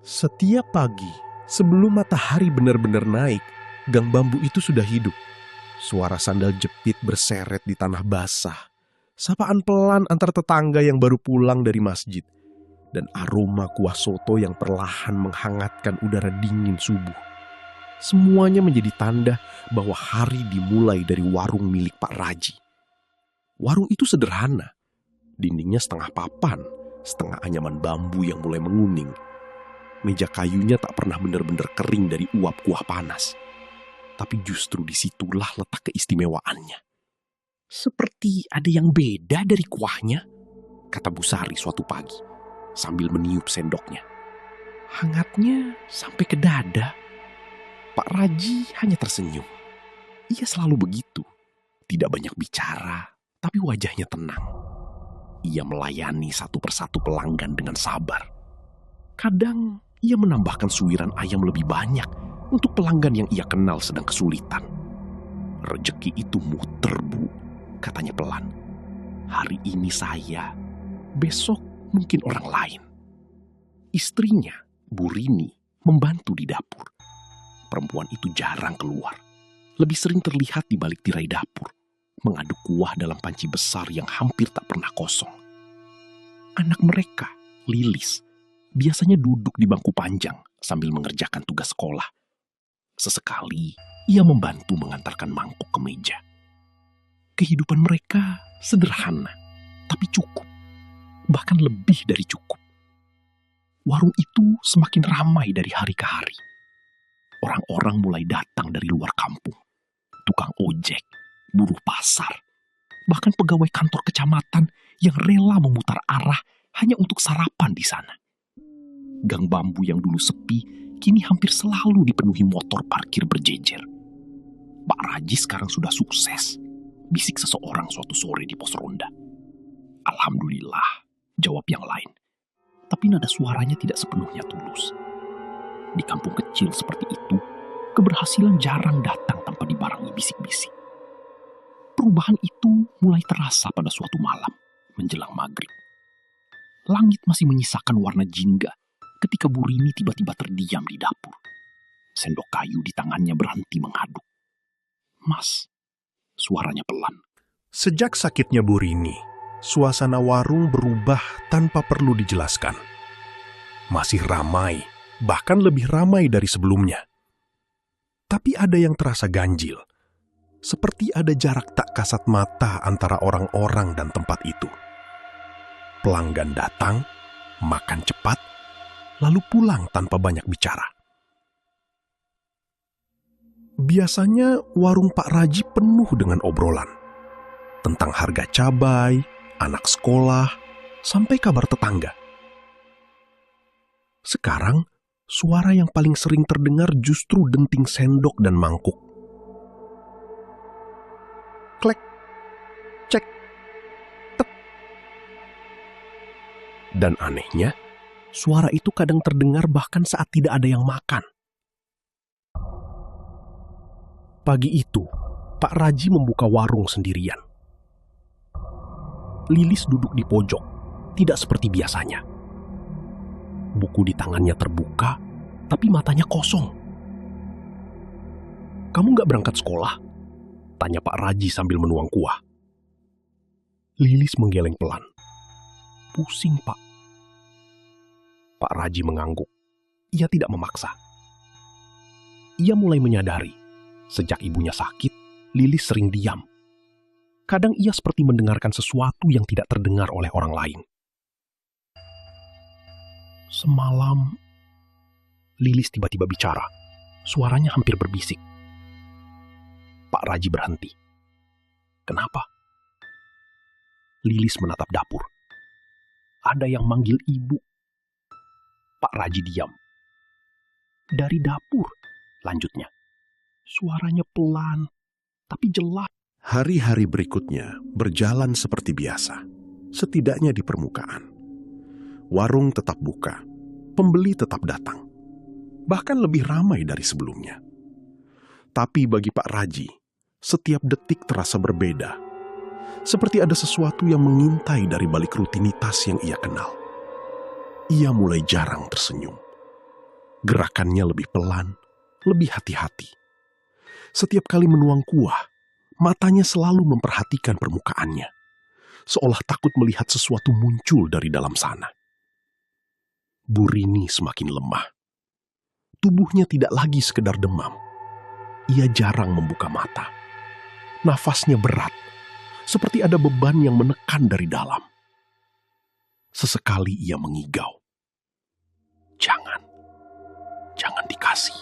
Setiap pagi, sebelum matahari benar-benar naik, gang bambu itu sudah hidup. Suara sandal jepit berseret di tanah basah. Sapaan pelan antar tetangga yang baru pulang dari masjid. Dan aroma kuah soto yang perlahan menghangatkan udara dingin subuh. Semuanya menjadi tanda bahwa hari dimulai dari warung milik Pak Raji. Warung itu sederhana. Dindingnya setengah papan, setengah anyaman bambu yang mulai menguning. Meja kayunya tak pernah benar-benar kering dari uap kuah panas. Tapi justru disitulah letak keistimewaannya. Seperti ada yang beda dari kuahnya, kata Bu Sari suatu pagi, sambil meniup sendoknya. Hangatnya sampai ke dada. Pak Raji hanya tersenyum. Ia selalu begitu. Tidak banyak bicara, tapi wajahnya tenang. Ia melayani satu persatu pelanggan dengan sabar. Kadang ia menambahkan suiran ayam lebih banyak untuk pelanggan yang ia kenal sedang kesulitan. Rezeki itu muter, Bu, katanya pelan. Hari ini saya, besok mungkin orang lain. Istrinya, Bu Rini, membantu di dapur. Perempuan itu jarang keluar. Lebih sering terlihat di balik tirai dapur, mengaduk kuah dalam panci besar yang hampir tak pernah kosong. Anak mereka, Lilis, biasanya duduk di bangku panjang sambil mengerjakan tugas sekolah. Sesekali, ia membantu mengantarkan mangkuk ke meja. Kehidupan mereka sederhana, tapi cukup. Bahkan lebih dari cukup. Warung itu semakin ramai dari hari ke hari. Orang-orang mulai datang dari luar kampung. Tukang ojek, buruh pasar, bahkan pegawai kantor kecamatan yang rela memutar arah hanya untuk sarapan di sana. Gang bambu yang dulu sepi, kini hampir selalu dipenuhi motor parkir berjejer. Pak Raji sekarang sudah sukses, bisik seseorang suatu sore di pos ronda. Alhamdulillah, jawab yang lain. Tapi nada suaranya tidak sepenuhnya tulus. Di kampung kecil seperti itu, keberhasilan jarang datang tanpa dibarengi bisik-bisik. Perubahan itu mulai terasa pada suatu malam, menjelang maghrib. Langit masih menyisakan warna jingga ketika Bu Rini tiba-tiba terdiam di dapur. Sendok kayu di tangannya berhenti mengaduk. Mas, suaranya pelan. Sejak sakitnya Bu Rini, suasana warung berubah tanpa perlu dijelaskan. Masih ramai, bahkan lebih ramai dari sebelumnya. Tapi ada yang terasa ganjil. Seperti ada jarak tak kasat mata antara orang-orang dan tempat itu. Pelanggan datang, makan cepat, lalu pulang tanpa banyak bicara. Biasanya warung Pak Raji penuh dengan obrolan. Tentang harga cabai, anak sekolah, sampai kabar tetangga. Sekarang, suara yang paling sering terdengar justru denting sendok dan mangkuk. Klek, cek, tek. Dan anehnya, suara itu kadang terdengar bahkan saat tidak ada yang makan. Pagi itu, Pak Raji membuka warung sendirian. Lilis duduk di pojok, tidak seperti biasanya. Buku di tangannya terbuka, tapi matanya kosong. "Kamu nggak berangkat sekolah?" tanya Pak Raji sambil menuang kuah. Lilis menggeleng pelan. "Pusing, Pak." Pak Raji mengangguk. Ia tidak memaksa. Ia mulai menyadari, sejak ibunya sakit, Lilis sering diam. Kadang ia seperti mendengarkan sesuatu yang tidak terdengar oleh orang lain. "Semalam," Lilis tiba-tiba bicara. Suaranya hampir berbisik. Pak Raji berhenti. "Kenapa?" Lilis menatap dapur. "Ada yang manggil ibu." Pak Raji diam. "Dari dapur," lanjutnya. Suaranya pelan, tapi jelas. Hari-hari berikutnya berjalan seperti biasa, setidaknya di permukaan. Warung tetap buka, pembeli tetap datang. Bahkan lebih ramai dari sebelumnya. Tapi bagi Pak Raji, setiap detik terasa berbeda. Seperti ada sesuatu yang mengintai dari balik rutinitas yang ia kenal. Ia mulai jarang tersenyum. Gerakannya lebih pelan, lebih hati-hati. Setiap kali menuang kuah, matanya selalu memperhatikan permukaannya, seolah takut melihat sesuatu muncul dari dalam sana. Bu Rini semakin lemah. Tubuhnya tidak lagi sekedar demam. Ia jarang membuka mata. Nafasnya berat, seperti ada beban yang menekan dari dalam. Sesekali ia mengigau. Jangan dikasih,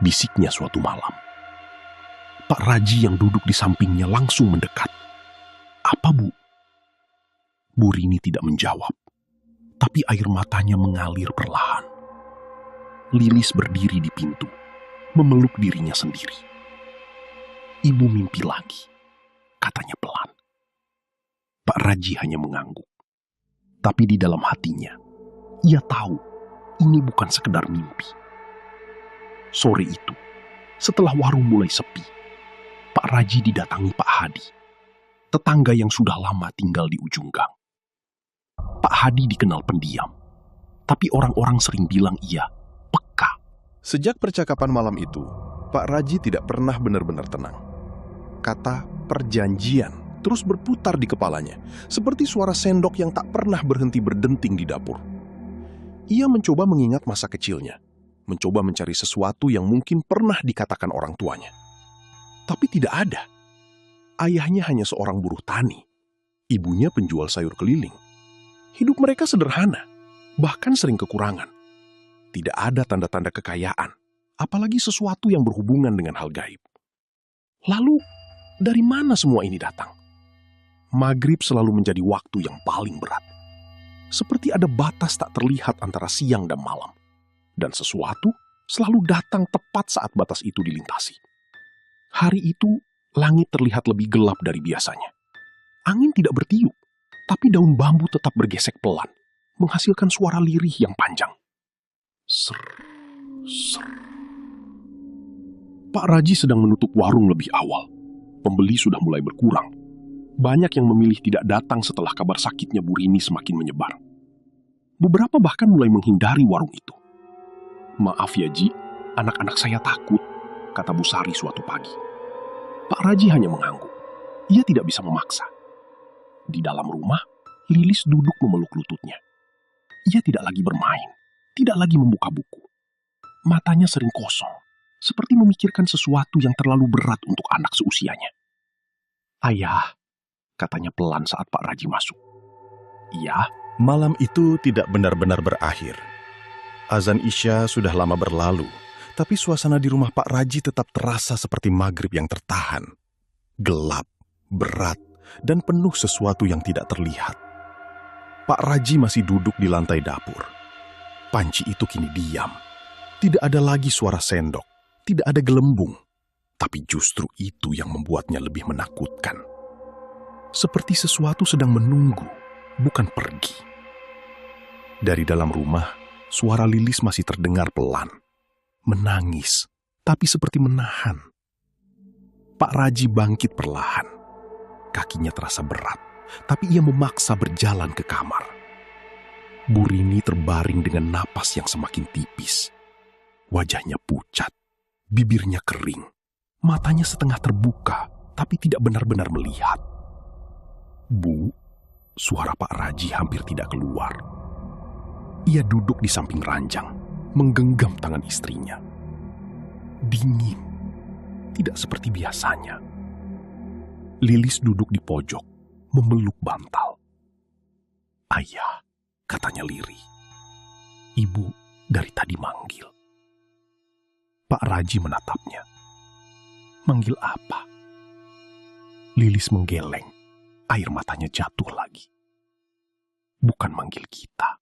bisiknya suatu malam. Pak Raji yang duduk di sampingnya langsung mendekat. Apa, Bu? Bu Rini tidak menjawab, tapi air matanya mengalir perlahan. Lilis berdiri di pintu, memeluk dirinya sendiri. Ibu mimpi lagi, katanya pelan. Pak Raji hanya mengangguk. Tapi di dalam hatinya, ia tahu ini bukan sekedar mimpi. Sore itu, setelah warung mulai sepi, Pak Raji didatangi Pak Hadi, tetangga yang sudah lama tinggal di ujung gang. Pak Hadi dikenal pendiam, tapi orang-orang sering bilang ia peka. Sejak percakapan malam itu, Pak Raji tidak pernah benar-benar tenang. Kata perjanjian terus berputar di kepalanya, seperti suara sendok yang tak pernah berhenti berdenting di dapur. Ia mencoba mengingat masa kecilnya, mencoba mencari sesuatu yang mungkin pernah dikatakan orang tuanya. Tapi tidak ada. Ayahnya hanya seorang buruh tani, ibunya penjual sayur keliling. Hidup mereka sederhana, bahkan sering kekurangan. Tidak ada tanda-tanda kekayaan, apalagi sesuatu yang berhubungan dengan hal gaib. Lalu, dari mana semua ini datang? Maghrib selalu menjadi waktu yang paling berat. Seperti ada batas tak terlihat antara siang dan malam. Dan sesuatu selalu datang tepat saat batas itu dilintasi. Hari itu, langit terlihat lebih gelap dari biasanya. Angin tidak bertiup, tapi daun bambu tetap bergesek pelan, menghasilkan suara lirih yang panjang. Ser, ser. Pak Raji sedang menutup warung lebih awal. Pembeli sudah mulai berkurang. Banyak yang memilih tidak datang setelah kabar sakitnya Bu Rini semakin menyebar. Beberapa bahkan mulai menghindari warung itu. Maaf ya Ji, anak-anak saya takut, kata Bu Sari suatu pagi. Pak Raji hanya mengangguk. Ia tidak bisa memaksa. Di dalam rumah, Lilis duduk memeluk lututnya. Ia tidak lagi bermain, tidak lagi membuka buku. Matanya sering kosong, seperti memikirkan sesuatu yang terlalu berat untuk anak seusianya. Ayah, katanya pelan saat Pak Raji masuk. Iya. Malam itu tidak benar-benar berakhir. Azan Isya sudah lama berlalu, tapi suasana di rumah Pak Raji tetap terasa seperti maghrib yang tertahan. Gelap, berat, dan penuh sesuatu yang tidak terlihat. Pak Raji masih duduk di lantai dapur. Panci itu kini diam. Tidak ada lagi suara sendok, tidak ada gelembung. Tapi justru itu yang membuatnya lebih menakutkan. Seperti sesuatu sedang menunggu, bukan pergi. Dari dalam rumah, suara Lilis masih terdengar pelan. Menangis, tapi seperti menahan. Pak Raji bangkit perlahan. Kakinya terasa berat, tapi ia memaksa berjalan ke kamar. Bu Rini terbaring dengan napas yang semakin tipis. Wajahnya pucat, bibirnya kering, matanya setengah terbuka, tapi tidak benar-benar melihat. Bu, suara Pak Raji hampir tidak keluar. Ia duduk di samping ranjang, menggenggam tangan istrinya. Dingin, tidak seperti biasanya. Lilis duduk di pojok, memeluk bantal. Ayah, katanya lirih. Ibu dari tadi manggil. Pak Raji menatapnya. Manggil apa? Lilis menggeleng, air matanya jatuh lagi. Bukan manggil kita.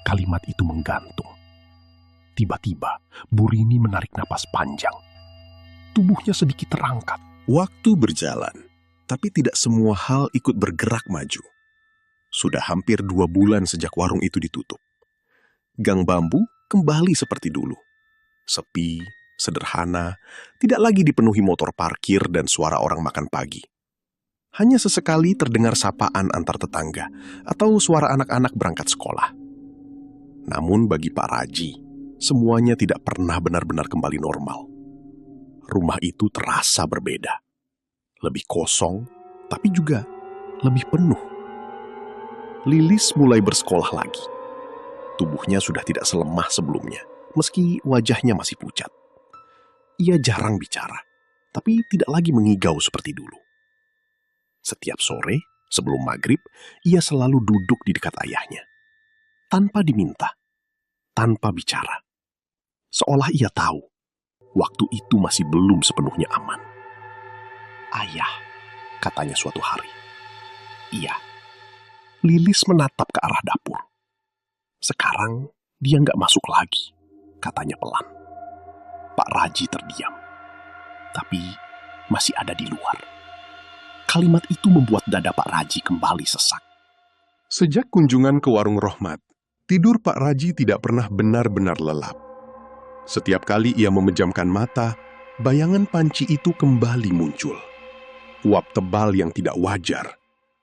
Kalimat itu menggantung. Tiba-tiba, Bu Rini menarik napas panjang. Tubuhnya sedikit terangkat. Waktu berjalan, tapi tidak semua hal ikut bergerak maju. Sudah hampir 2 bulan sejak warung itu ditutup. Gang bambu kembali seperti dulu. Sepi, sederhana, tidak lagi dipenuhi motor parkir dan suara orang makan pagi. Hanya sesekali terdengar sapaan antar tetangga atau suara anak-anak berangkat sekolah. Namun bagi Pak Raji, semuanya tidak pernah benar-benar kembali normal. Rumah itu terasa berbeda. Lebih kosong, tapi juga lebih penuh. Lilis mulai bersekolah lagi. Tubuhnya sudah tidak selemah sebelumnya, meski wajahnya masih pucat. Ia jarang bicara, tapi tidak lagi mengigau seperti dulu. Setiap sore, sebelum maghrib, ia selalu duduk di dekat ayahnya. Tanpa diminta, tanpa bicara. Seolah ia tahu, waktu itu masih belum sepenuhnya aman. "Ayah," katanya suatu hari. "Iya." Lilis menatap ke arah dapur. "Sekarang dia nggak masuk lagi," katanya pelan. Pak Raji terdiam, tapi masih ada di luar. Kalimat itu membuat dada Pak Raji kembali sesak. Sejak kunjungan ke warung Rohmat, tidur Pak Raji tidak pernah benar-benar lelap. Setiap kali ia memejamkan mata, bayangan panci itu kembali muncul. Uap tebal yang tidak wajar,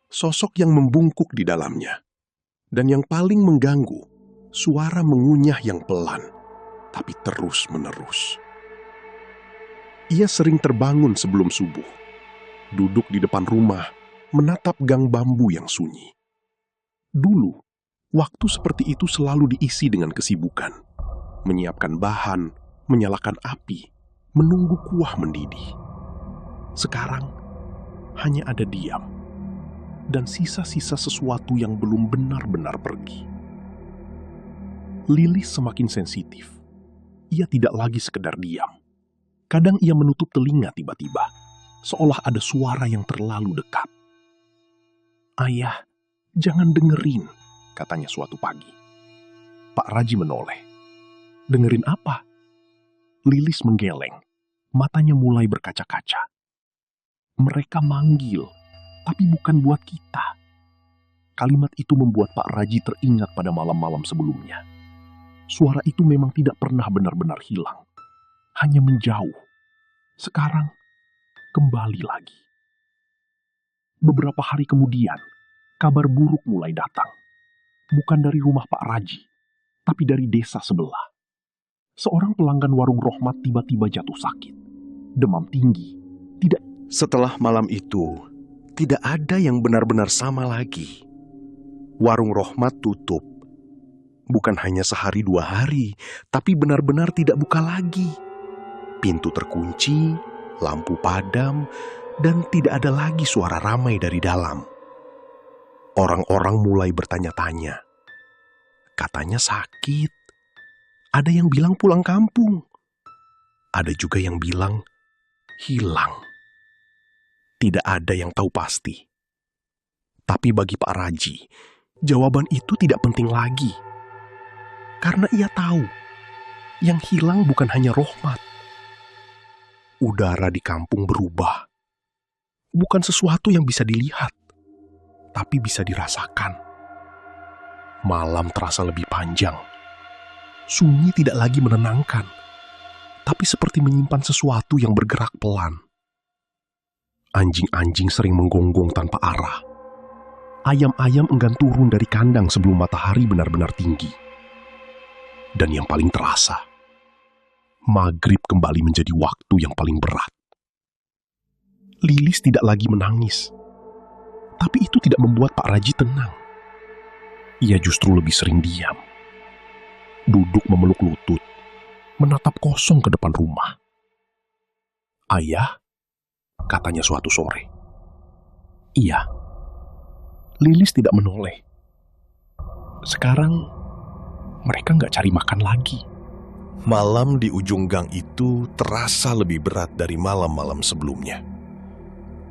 sosok yang membungkuk di dalamnya. Dan yang paling mengganggu, suara mengunyah yang pelan, tapi terus-menerus. Ia sering terbangun sebelum subuh, duduk di depan rumah, menatap gang bambu yang sunyi. Dulu, waktu seperti itu selalu diisi dengan kesibukan. Menyiapkan bahan, menyalakan api, menunggu kuah mendidih. Sekarang, hanya ada diam, dan sisa-sisa sesuatu yang belum benar-benar pergi. Lilis semakin sensitif. Ia tidak lagi sekedar diam. Kadang ia menutup telinga tiba-tiba, seolah ada suara yang terlalu dekat. "Ayah, jangan dengerin," katanya suatu pagi. Pak Raji menoleh. "Dengerin apa?" Lilis menggeleng. Matanya mulai berkaca-kaca. "Mereka manggil, tapi bukan buat kita." Kalimat itu membuat Pak Raji teringat pada malam-malam sebelumnya. Suara itu memang tidak pernah benar-benar hilang. Hanya menjauh. Sekarang, kembali lagi. Beberapa hari kemudian, kabar buruk mulai datang. Bukan dari rumah Pak Raji, tapi dari desa sebelah. Seorang pelanggan warung Rohmat tiba-tiba jatuh sakit. Demam tinggi. Setelah malam itu, tidak ada yang benar-benar sama lagi. Warung Rohmat tutup. Bukan hanya sehari 2 hari, tapi benar-benar tidak buka lagi. Pintu terkunci, lampu padam, dan tidak ada lagi suara ramai dari dalam. Orang-orang mulai bertanya-tanya. Katanya sakit. Ada yang bilang pulang kampung. Ada juga yang bilang hilang. Tidak ada yang tahu pasti. Tapi bagi Pak Raji, jawaban itu tidak penting lagi. Karena ia tahu, yang hilang bukan hanya Rohmat. Udara di kampung berubah. Bukan sesuatu yang bisa dilihat, tapi bisa dirasakan. Malam terasa lebih panjang. Sunyi tidak lagi menenangkan, tapi seperti menyimpan sesuatu yang bergerak pelan. Anjing-anjing sering menggonggong tanpa arah. Ayam-ayam enggan turun dari kandang sebelum matahari benar-benar tinggi. Dan yang paling terasa, maghrib kembali menjadi waktu yang paling berat. Lilis tidak lagi menangis. Tapi itu tidak membuat Pak Raji tenang. Ia justru lebih sering diam. Duduk memeluk lutut, menatap kosong ke depan rumah. "Ayah," katanya suatu sore. "Iya." Lilis tidak menoleh. Sekarang, mereka nggak cari makan lagi. Malam di ujung gang itu terasa lebih berat dari malam-malam sebelumnya.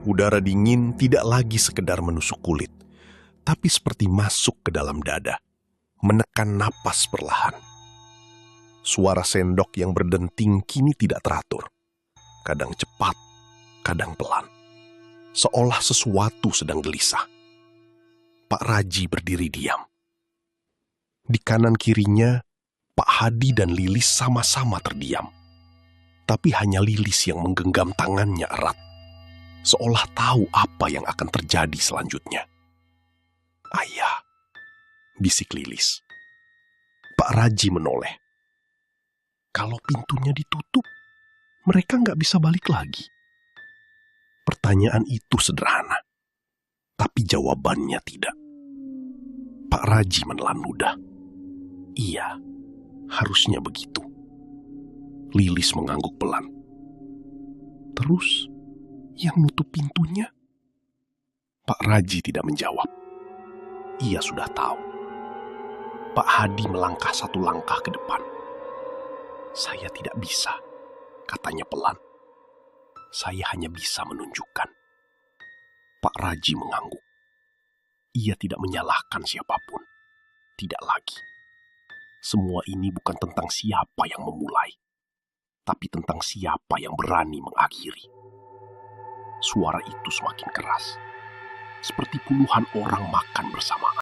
Udara dingin tidak lagi sekedar menusuk kulit, tapi seperti masuk ke dalam dada, menekan napas perlahan. Suara sendok yang berdenting kini tidak teratur. Kadang cepat, kadang pelan. Seolah sesuatu sedang gelisah. Pak Raji berdiri diam. Di kanan kirinya, Pak Hadi dan Lilis sama-sama terdiam. Tapi hanya Lilis yang menggenggam tangannya erat. Seolah tahu apa yang akan terjadi selanjutnya. "Ayah," bisik Lilis. Pak Raji menoleh. Kalau pintunya ditutup, mereka nggak bisa balik lagi. Pertanyaan itu sederhana, tapi jawabannya tidak. Pak Raji menelan ludah. Iya, harusnya begitu. Lilis mengangguk pelan. Terus, yang nutup pintunya? Pak Raji tidak menjawab. Ia sudah tahu. Pak Hadi melangkah satu langkah ke depan. Saya tidak bisa, katanya pelan. Saya hanya bisa menunjukkan. Pak Raji mengangguk. Ia tidak menyalahkan siapapun. Tidak lagi. Semua ini bukan tentang siapa yang memulai, tapi tentang siapa yang berani mengakhiri. Suara itu semakin keras, seperti puluhan orang makan bersamaan.